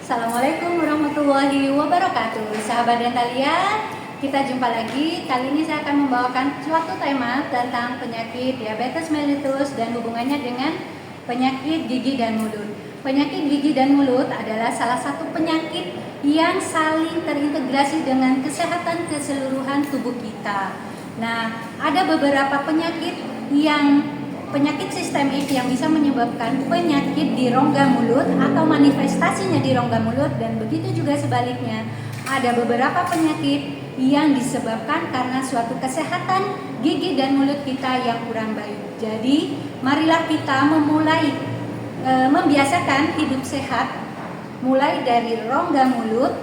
Assalamualaikum warahmatullahi wabarakatuh. Sahabat Dentalia, kita jumpa lagi. Kali ini saya akan membawakan suatu tema tentang penyakit diabetes mellitus dan hubungannya dengan penyakit gigi dan mulut. Penyakit gigi dan mulut adalah salah satu penyakit yang saling terintegrasi dengan kesehatan keseluruhan tubuh kita. Nah, ada beberapa penyakit sistemik yang bisa menyebabkan penyakit di rongga mulut atau manifestasinya di rongga mulut, dan begitu juga sebaliknya. Ada beberapa penyakit yang disebabkan karena suatu kesehatan gigi dan mulut kita yang kurang baik. Jadi, marilah kita membiasakan hidup sehat mulai dari rongga mulut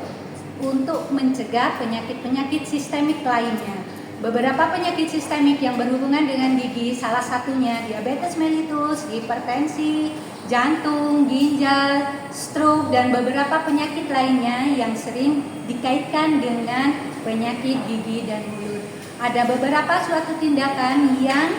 untuk mencegah penyakit-penyakit sistemik lainnya. Beberapa penyakit sistemik yang berhubungan dengan gigi, salah satunya diabetes mellitus, hipertensi, jantung, ginjal, stroke, dan beberapa penyakit lainnya yang sering dikaitkan dengan penyakit gigi dan mulut. Ada beberapa suatu tindakan yang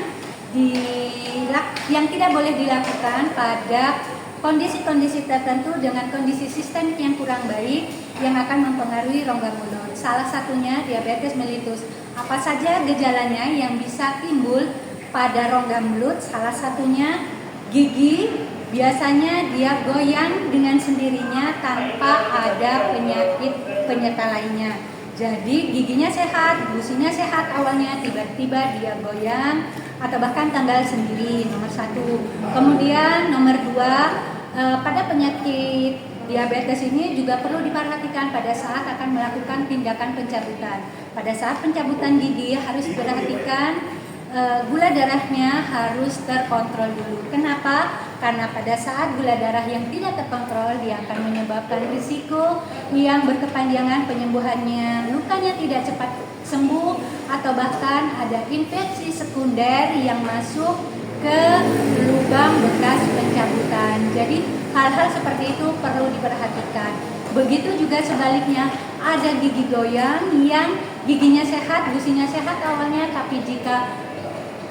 tidak boleh dilakukan pada kondisi-kondisi tertentu dengan kondisi sistemik yang kurang baik yang akan mempengaruhi rongga mulut. Salah satunya diabetes mellitus. Apa saja gejalanya yang bisa timbul pada rongga mulut? Salah satunya gigi, biasanya dia goyang dengan sendirinya tanpa ada penyakit penyerta lainnya. Jadi giginya sehat, gusinya sehat awalnya, tiba-tiba dia goyang atau bahkan tanggal sendiri, nomor 1. Kemudian nomor 2, pada penyakit diabetes ini juga perlu diperhatikan pada saat akan melakukan tindakan pencabutan. Pada saat pencabutan gigi harus diperhatikan gula darahnya harus terkontrol dulu. Kenapa? Karena pada saat gula darah yang tidak terkontrol, dia akan menyebabkan risiko yang berkepanjangan penyembuhannya, lukanya tidak cepat sembuh, atau bahkan ada infeksi sekunder yang masuk ke lubang bekas pencabutan. Jadi hal-hal seperti itu perlu diperhatikan. Begitu juga sebaliknya, ada gigi goyang yang giginya sehat, gusinya sehat awalnya, tapi jika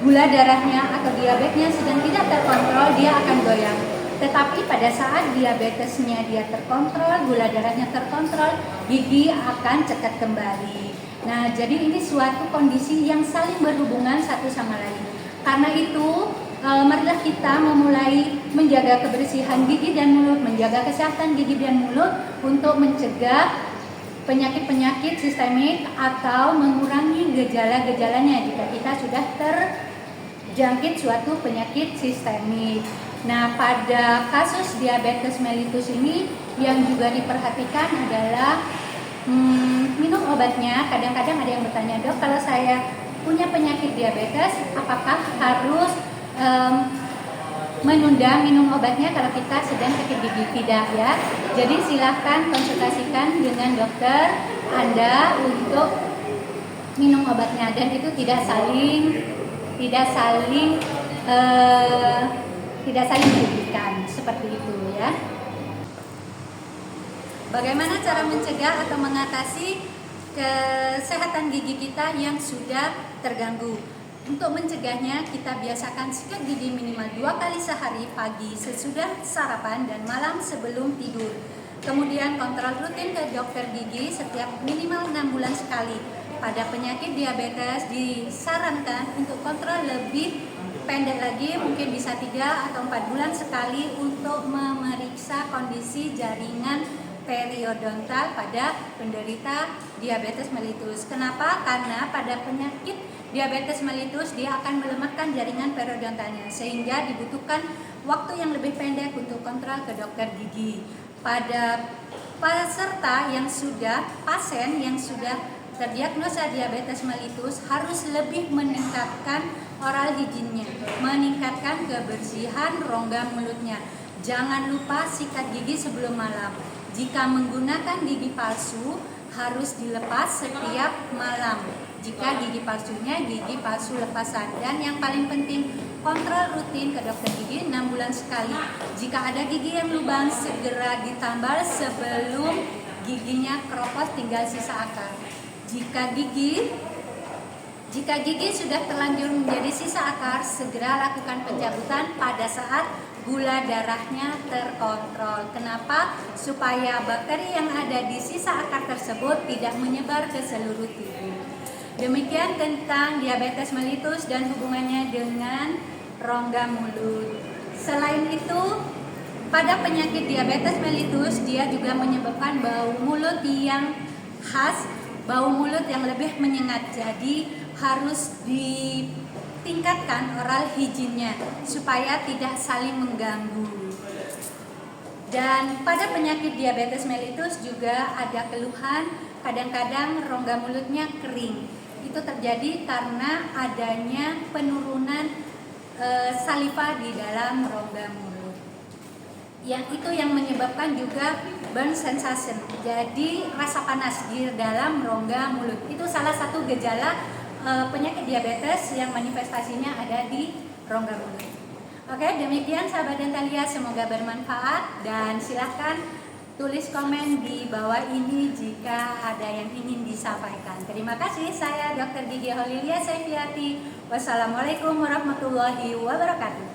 gula darahnya atau diabetesnya sedang tidak terkontrol, dia akan goyang. Tetapi pada saat diabetesnya dia terkontrol, gula darahnya terkontrol, gigi akan cekat kembali. Nah, jadi ini suatu kondisi yang saling berhubungan satu sama lain. Karena itu, marilah kita memulai menjaga kebersihan gigi dan mulut, menjaga kesehatan gigi dan mulut untuk mencegah penyakit-penyakit sistemik atau mengurangi gejala-gejalanya jika kita sudah terjangkit suatu penyakit sistemik. Nah, pada kasus diabetes mellitus ini yang juga diperhatikan adalah minum obatnya. Kadang-kadang ada yang bertanya, "Dok, kalau saya punya penyakit diabetes, apakah harus menunda minum obatnya kalau kita sedang sakit gigi?" Tidak, ya. Jadi silahkan konsultasikan dengan dokter Anda untuk minum obatnya, dan itu tidak saling merugikan, seperti itu, ya. Bagaimana cara mencegah atau mengatasi kesehatan gigi kita yang sudah terganggu? Untuk mencegahnya, kita biasakan sikat gigi minimal 2 kali sehari, pagi sesudah sarapan dan malam sebelum tidur. Kemudian kontrol rutin ke dokter gigi setiap minimal 6 bulan sekali. Pada penyakit diabetes disarankan untuk kontrol lebih pendek lagi, mungkin bisa 3 atau 4 bulan sekali untuk memeriksa kondisi jaringan periodontal pada penderita diabetes mellitus. Kenapa? Karena pada penyakit diabetes mellitus dia akan melemahkan jaringan periodontalnya, sehingga dibutuhkan waktu yang lebih pendek untuk kontrol ke dokter gigi. Pada pasien yang sudah terdiagnosa diabetes mellitus harus lebih meningkatkan oral hygiene-nya, meningkatkan kebersihan rongga mulutnya. Jangan lupa sikat gigi sebelum malam. Jika menggunakan gigi palsu, harus dilepas setiap malam. Jika gigi palsunya gigi palsu lepasan. Dan yang paling penting, kontrol rutin ke dokter gigi 6 bulan sekali. Jika ada gigi yang lubang, segera ditambal sebelum giginya keropos tinggal sisa akar. Jika gigi sudah terlanjur menjadi sisa akar, segera lakukan pencabutan pada saat gula darahnya terkontrol. Kenapa? Supaya bakteri yang ada di sisa akar tersebut tidak menyebar ke seluruh tubuh. Demikian tentang diabetes mellitus dan hubungannya dengan rongga mulut. Selain itu, pada penyakit diabetes mellitus dia juga menyebabkan bau mulut yang khas, bau mulut yang lebih menyengat. Jadi harus ditingkatkan oral hygiene-nya supaya tidak saling mengganggu. Dan pada penyakit diabetes mellitus juga ada keluhan kadang-kadang rongga mulutnya kering. Itu terjadi karena adanya penurunan saliva di dalam rongga mulut. Yang itu yang menyebabkan juga burn sensation. Jadi rasa panas di dalam rongga mulut. Itu salah satu gejala penyakit diabetes yang manifestasinya ada di rongga mulut. Oke, demikian sahabat Dentalia, semoga bermanfaat dan silahkan tulis komen di bawah ini jika ada yang ingin disampaikan. Terima kasih, saya Dr. Gigi Holilia Saifiati. Wassalamualaikum warahmatullahi wabarakatuh.